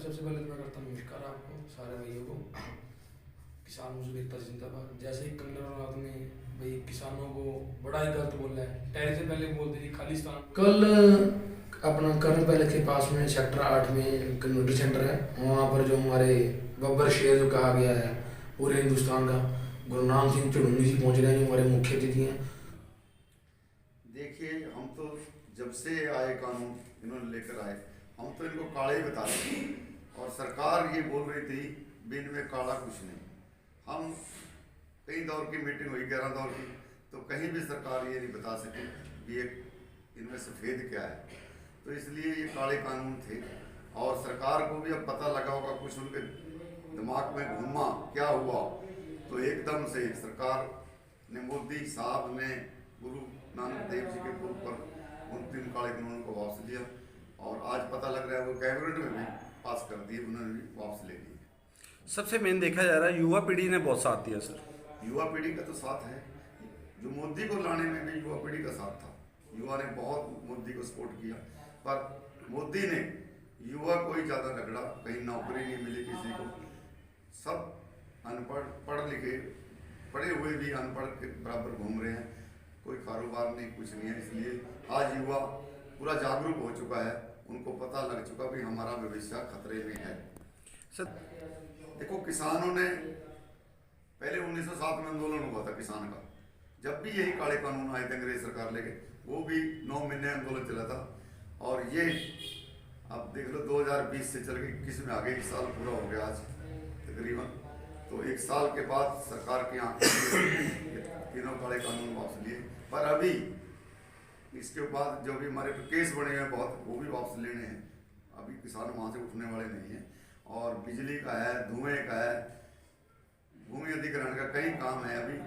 सबसे पहले तो मैं करता हूँ नमस्कार आपको सारे भाइयों को। किसान मजदूर एकता जिंदाबाद। जैसे ही कंगना रनौत ने भाई किसानों को बड़ा ही गलत बोल रहा है, पहले से पहले बोलते थे खालिस्तान। कल अपना कर्ण पैलेस के पास में सेक्टर 8 में कम्युनिटी सेंटर है, वहाँ पर जो हमारे बब्बर शेर जो कहा गया है पूरे हिंदुस्तान का, गुरनाम सिंह चुड़ूनी जी पहुँच रहे हैं जो हमारे मुख्य अतिथि हैं। देखिए, हम तो जब से आए कानून इन्होंने लेकर आए, हम तो इनको काला ही बता रहे थे और सरकार ये बोल रही थी बिन में काला कुछ नहीं। हम कई दौर की मीटिंग हुई, 11 दौर की, तो कहीं भी सरकार ये नहीं बता सकी कि ये इनमें सफ़ेद क्या है। तो इसलिए ये काले कानून थे और सरकार को भी अब पता लगा होगा, कुछ उनके दिमाग में घूमा क्या हुआ, तो एकदम से सरकार ने, मोदी साहब ने गुरु नानक देव जी के पुल पर उन 3 काले कानूनों को वापस लिया और आज पता लग रहा है वो कैबिनेट में भी पास कर दिए, उन्होंने भी वापस ले लिए। सबसे मेन देखा जा रहा है युवा पीढ़ी ने बहुत साथ दिया सर। युवा पीढ़ी का तो साथ है, जो मोदी को लाने में भी युवा पीढ़ी का साथ था। युवा ने बहुत मोदी को सपोर्ट किया, पर मोदी ने युवा को ही ज़्यादा रगड़ा, कहीं नौकरी नहीं मिली किसी को, सब अनपढ़, पढ़ लिखे, पढ़े हुए भी अनपढ़ के बराबर घूम रहे हैं, कोई कारोबार नहीं, कुछ नहीं है। इसलिए आज युवा पूरा जागरूक हो चुका है, उनको पता लग चुका भी हमारा भविष्य खतरे में है। सर देखो, किसानों ने पहले 1907 में आंदोलन हुआ था किसान का, जब भी यही काले कानून आए थे अंग्रेज सरकार लेके, वो भी 9 महीने आंदोलन चला था। और ये अब देख लो 2020 से चल के 21 में आ गए, 1 साल पूरा हो गया आज तकरीबन। तो 1 साल के बाद सरकार के यहाँ तीनों काले कानून वापस लिए, पर अभी इसके बाद जो भी हमारे पे केस बने हैं बहुत, वो भी वापस लेने हैं। अभी किसान वहाँ से उठने वाले नहीं हैं। और बिजली का है, धुएं का है, भूमि अधिग्रहण का कई काम है, अभी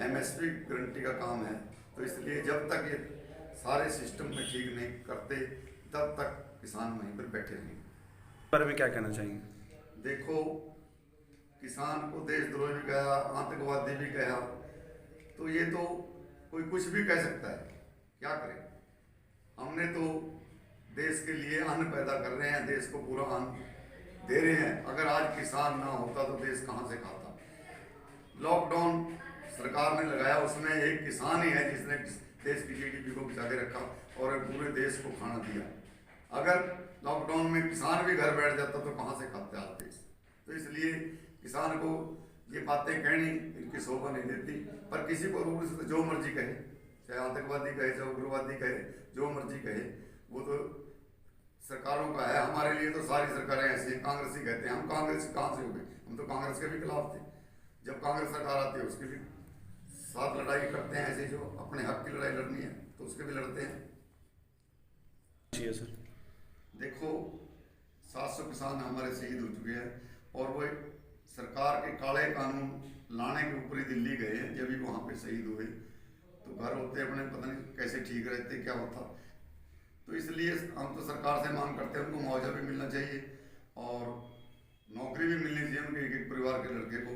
MSP गारंटी का काम है। तो इसलिए जब तक ये सारे सिस्टम में ठीक नहीं करते, तब तक किसान वहीं पर बैठे रहेंगे। बारे में क्या कहना चाहेंगे? देखो, किसान को देशद्रोही भी कहा, आतंकवादी भी कहा, तो ये तो कोई कुछ भी कह सकता है, क्या करें। हमने तो देश के लिए अन्न पैदा कर रहे हैं, देश को पूरा अन्न दे रहे हैं। अगर आज किसान ना होता तो देश कहाँ से खाता। लॉकडाउन सरकार ने लगाया, उसमें एक किसान ही है जिसने देश की GDP को बचा के रखा और पूरे देश को खाना दिया। अगर लॉकडाउन में किसान भी घर बैठ जाता तो कहाँ से खाते आज देश। तो इसलिए किसान को ये बातें कहनी इनकी शोभा नहीं देती, पर किसी को रूप से तो जो मर्जी कहे, चाहे आतंकवादी कहे, चाहे उग्रवादी कहे, जो मर्जी कहे, वो तो सरकारों का है। हमारे लिए तो सारी सरकारें ऐसी हैं, कांग्रेस ही कहते हैं। हम कांग्रेस कहाँ से हो गए, हम तो कांग्रेस के भी खिलाफ थे। जब कांग्रेस सरकार आती है उसके भी साथ लड़ाई करते हैं, ऐसे जो अपने हक की लड़ाई लड़नी है तो उसके भी लड़ते हैं। जी सर। देखो, 700 किसान हमारे शहीद हो चुके हैं और वो सरकार के काले कानून लाने के ऊपर ही दिल्ली गए हैं। जब भी वहाँ पे शहीद हुए तो घर होते अपने पता नहीं कैसे ठीक रहते, क्या होता। तो इसलिए हम तो सरकार से मांग करते हैं, उनको मुआवजा भी मिलना चाहिए और नौकरी भी मिलनी चाहिए उनके एक परिवार के लड़के को।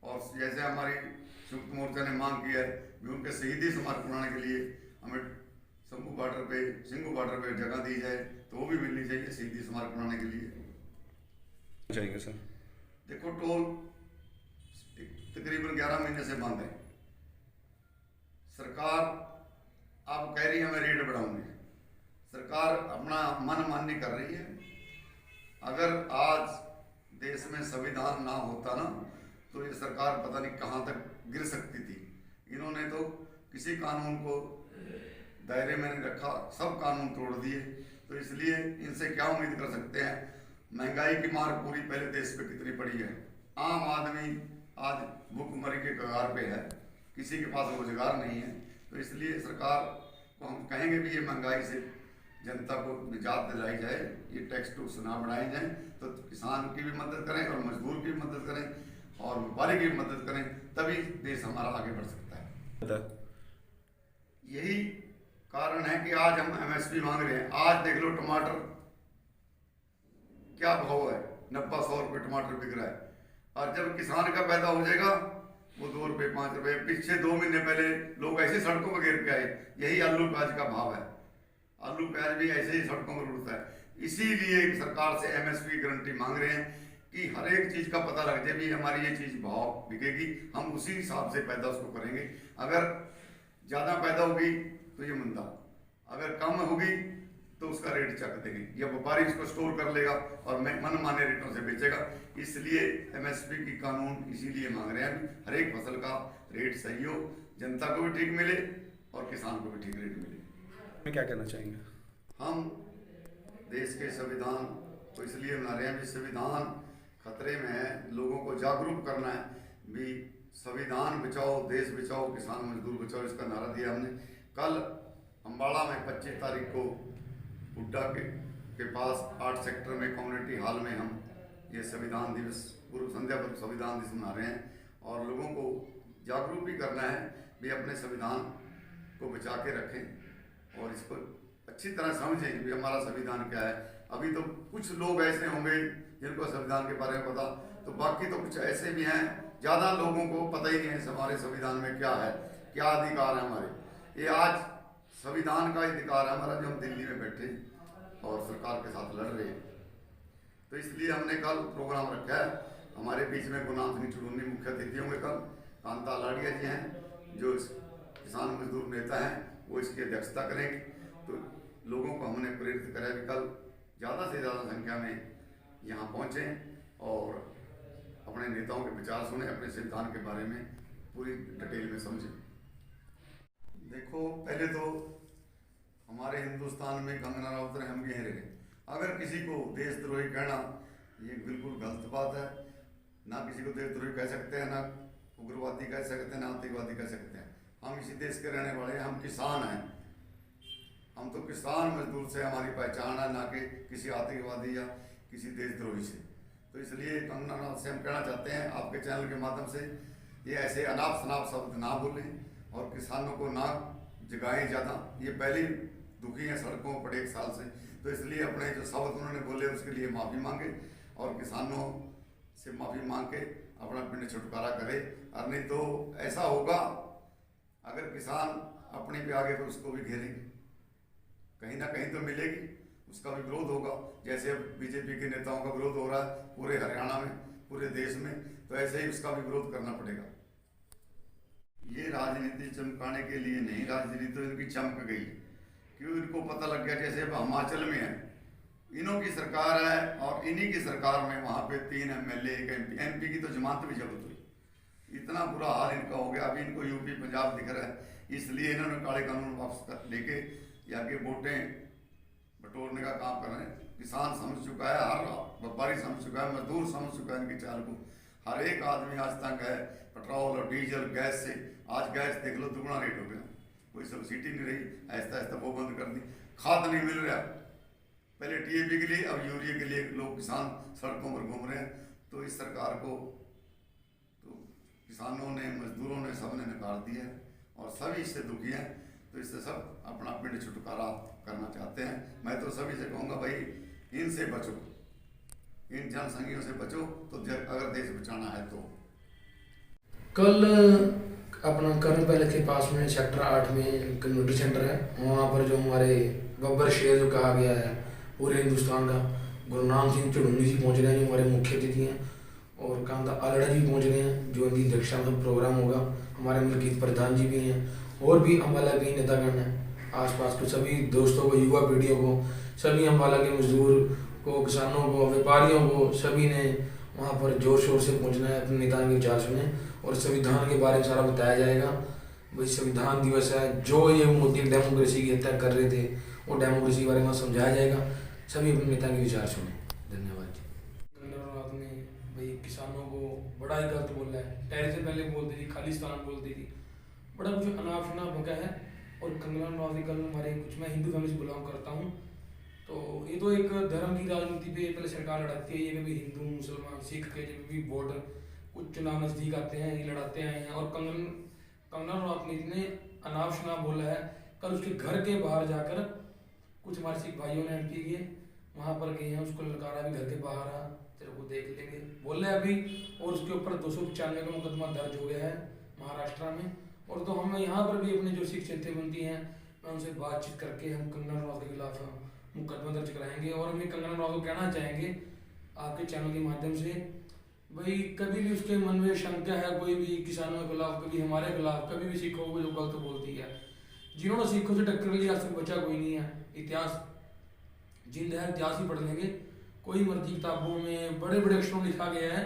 और जैसे हमारी संयुक्त मोर्चा ने मांग किया है कि उनके शहीदी स्मारक बनाने के लिए हमें सिंघू बॉर्डर पे जगह दी जाए, तो वो भी मिलनी चाहिए शहीदी स्मारक बनाने के लिए। चाहिए सर। देखो, टोल तकरीबन 11 महीने से बंद है। सरकार अब कह रही है मैं रेट बढ़ाऊंगी। सरकार अपना मन मानी कर रही है। अगर आज देश में संविधान ना होता ना, तो ये सरकार पता नहीं कहाँ तक गिर सकती थी। इन्होंने तो किसी कानून को दायरे में नहीं रखा, सब कानून तोड़ दिए। तो इसलिए इनसे क्या उम्मीद कर सकते हैं। महंगाई की मार पूरी पहले देश पे कितनी पड़ी है। आम आदमी आज भूखमरी के कगार पे है, किसी के पास रोजगार नहीं है। तो इसलिए सरकार को हम कहेंगे भी ये महंगाई से जनता को निजात दिलाई जाए, ये टैक्स टूक्स ना बढ़ाए जाएं, तो किसान की भी मदद करें और मजदूर की भी मदद करें और व्यापारी की भी मदद करें, तभी देश हमारा आगे बढ़ सकता है। यही कारण है कि आज हम MSP मांग रहे हैं। आज देख लो टमाटर क्या भाव है, 90-100 रुपये टमाटर बिक रहा है। और जब किसान का पैदा हो जाएगा वो 2 रुपये 5 रुपये। पिछले 2 महीने पहले लोग ऐसे सड़कों पर गिर के आए। यही आलू प्याज का भाव है। आलू प्याज भी ऐसे ही सड़कों पर उड़ता है। इसीलिए सरकार से एमएसपी गारंटी मांग रहे हैं कि हर एक चीज़ का पता लग जाए भी हमारी ये चीज़ भाव बिकेगी, हम उसी हिसाब से पैदा उसको करेंगे। अगर ज़्यादा पैदा होगी तो ये मंदा, अगर कम होगी तो उसका रेट चक देंगे, या व्यापारी इसको स्टोर कर लेगा और मनमाने रेटों से बेचेगा। इसलिए एमएसपी की कानून इसीलिए मांग रहे हैं, हर एक फसल का रेट सही हो, जनता को भी ठीक मिले और किसान को भी ठीक रेट मिले। मैं क्या कहना चाहेंगे? हम देश के संविधान को इसलिए बना रहे हैं कि संविधान खतरे में है, लोगों को जागरूक करना है भी संविधान बचाओ, देश बचाओ, किसान मजदूर बचाओ, इसका नारा दिया हमने। कल अम्बाड़ा में 25 तारीख को हुड्डा के पास 8 सेक्टर में कम्युनिटी हॉल में हम ये संविधान दिवस पूर्व संध्या पर संविधान दिवस मना रहे हैं और लोगों को जागरूक भी करना है भी अपने संविधान को बचा के रखें और इसको अच्छी तरह समझें भी हमारा संविधान क्या है। अभी तो कुछ लोग ऐसे होंगे जिनको संविधान के बारे में पता, तो बाकी तो कुछ ऐसे भी हैं ज़्यादा लोगों को पता ही नहीं है हमारे संविधान में क्या है, क्या अधिकार है हमारे। ये आज संविधान का अधिकार है हमारा जो हम दिल्ली में बैठे और सरकार के साथ लड़ रहे हैं। तो इसलिए हमने कल प्रोग्राम रखा है, हमारे बीच में गुलाम सिंह चुड़ूनी मुख्य अतिथि होंगे, कल कांता लाड़िया जी हैं जो किसान मजदूर नेता हैं, वो इसकी अध्यक्षता करेंगे। तो लोगों को हमने प्रेरित करा कि कल ज़्यादा से ज़्यादा संख्या में यहाँ पहुँचें और अपने नेताओं के विचार सुने, अपने संविधान के बारे में पूरी डिटेल में समझें। देखो, पहले तो हमारे हिंदुस्तान में कंगना राउत ने हम भी रहे, अगर किसी को देशद्रोही कहना ये बिल्कुल गलत बात है। ना किसी को देशद्रोही कह सकते हैं, ना उग्रवादी कह सकते हैं, ना आतंकवादी कह सकते हैं। हम इसी देश के रहने वाले हैं, हम किसान हैं, हम तो किसान मजदूर से हमारी पहचान है, ना कि किसी आतंकवादी या किसी देशद्रोही से। तो इसलिए कंगना राउत से हम कहना चाहते हैं आपके चैनल के माध्यम से, ये ऐसे अनाप शनाप शब्द ना बोलें और किसानों को ना जगाएं ज़्यादा। ये पहले दुखी हैं सड़कों पर 1 साल से, तो इसलिए अपने जो शब्द उन्होंने बोले उसके लिए माफ़ी मांगे और किसानों से माफ़ी मांग के अपना पिंड छुटकारा करे। और नहीं तो ऐसा होगा, अगर किसान अपने पे आगे तो उसको भी घेरेंगे, कहीं ना कहीं तो मिलेगी, उसका भी विरोध होगा। जैसे अब बीजेपी के नेताओं का विरोध हो रहा है पूरे हरियाणा में, पूरे देश में, तो ऐसे ही उसका भी विरोध करना पड़ेगा। ये राजनीति चमकाने के लिए नहीं, राजनीति तो इनकी चमक गई, क्यों इनको पता लग गया जैसे अब हिमाचल में है, इन्हों की सरकार है और इन्हीं की सरकार में वहाँ पे 3 MLA, 1 MP, MP की तो जमानत भी जब्त हुई। इतना बुरा हाल इनका हो गया। अभी इनको यूपी पंजाब दिख रहा है, इसलिए इन्होंने काले कानून वापस लेके या के वोटें बटोरने का काम कर रहे हैं। किसान समझ चुका है, हर व्यापारी समझ चुका है, मजदूर समझ चुका है इनकी चाल को। हर एक आदमी आज तक है पेट्रोल और डीजल गैस से, आज गैस देख लो दुगुना रेट हो गया, कोई सब्सिडी नहीं रही, ऐसा ऐसा वो बंद कर दी। खाद नहीं मिल रहा, पहले TAP के लिए, अब यूरिया के लिए लोग किसान सड़कों पर घूम रहे हैं। तो इस सरकार को तो किसानों ने, मजदूरों ने, सब ने नकार दिया है और सभी इससे दुखी हैं। तो इससे सब अपना पिंड छुटकारा करना चाहते हैं। मैं तो सभी से कहूँगा भाई इनसे बचो, इन जनसंघियों से बचो, तो अगर देश बचाना है तो। कल अपना करण पैलेस के पास में सेक्टर 8 में कम्युनिटी सेंटर है, वहाँ पर जो हमारे गब्बर शेर जो कहा गया है पूरे हिंदुस्तान का, गुरनाम सिंह चुड़ूनी जी पहुँच रहे हैं जो हमारे मुख्य अतिथि हैं, और कांता आलड़ा जी पहुँच रहे हैं जो उनकी अध्यक्षता में प्रोग्राम होगा। हमारे मलकीत प्रधान जी भी हैं और भी अम्बाला के नेतागण हैं। आसपास के सभी दोस्तों को, युवा पीढ़ियों को, सभी अम्बाला के मजदूर को, किसानों को, व्यापारियों को, सभी ने वहाँ पर जोर शोर से पहुँचना है, अपने नेताओं के विचार सुने और संविधान के बारे में सारा बताया जाएगा। भाई संविधान दिवस है, जो ये मोदी डेमोक्रेसी की हत्या कर रहे थे वो डेमोक्रेसी के बारे में समझाया जाएगा। सभी अपने नेता के विचार सुने। धन्यवाद जी। कंगना राउत ने भाई किसानों को बड़ा ही गलत बोला है, टैरिफ से पहले बोलती थी, खालिस्तान बोलती थी, बड़ा कुछ अनाप शनाप बका है। और कंगना राउत कल हमारे कुछ, मैं हिंदू फैमिली से बिलोंग करता हूँ, तो ये तो एक धर्म की राजनीति पे पहले सरकार लड़ाती है। ये कभी हिंदू मुसलमान सिख के जब भी वोट कुछ चुनाव नजदीक आते हैं ये लड़ाते आए हैं। और कंगना राउत ने अनाप शनाप बोला है। कल उसके घर के बाहर जाकर कुछ हमारे सिख भाइयों ने एंट्री किए, वहाँ पर गए हैं, उसको ललकारा भी घर के बाहर आ, तेरे को देख लेंगे बोले अभी। और उसके ऊपर 295 का मुकदमा दर्ज हो गया है महाराष्ट्र में। और तो हम यहाँ पर भी अपने जो सिख जत्थेबंदी हैं, मैं उनसे बातचीत करके हम कंगना राउत के खिलाफ मुकदमा दर्ज कराएंगे। और हम ये कंगना रनावत को कहना चाहेंगे आपके चैनल के माध्यम से, भाई कभी भी उसके मन में शंका है कोई भी किसानों के खिलाफ, कभी हमारे खिलाफ, कभी भी सिखों को जो गलत बोलती है, जिन्होंने सिखों से टक्कर ली आज तक बचा कोई नहीं है। इतिहास जिंदा है, इतिहास ही पढ़ लेंगे, कोई मर्जी किताबों में बड़े बड़े अक्षरों में लिखा गया है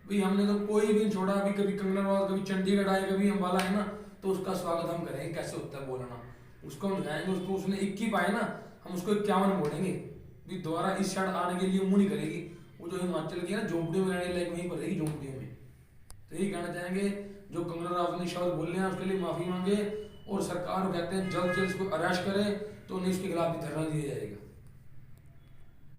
भाई हमने तो कोई भी नहीं छोड़ा। अभी कभी कंगना रनावत कभी चंडीगढ़ आए, कभी अम्बाला है ना, तो उसका स्वागत हम करेंगे। कैसे होता है बोलना, उसको हम दिखाएंगे। उसको उसने 21 पाए ना, हम उसको 51 बोलेंगे। भी दोबारा इस साइड आने के लिए मुंह नहीं करेगी। वो जो हिमाचल की है ना, झोंपड़ियों में रहने लायक वहीं पर रहेगी, झोंपड़ियों में। तो यही कहना चाहेंगे, जो कंगना रनावत ने शब्द बोले हैं उसके लिए माफी मांगे, और सरकार को कहते हैं जल्द से जल्द इसको अरेस्ट करे, तो उन्हें इसके खिलाफ भी धरना दिया जाएगा।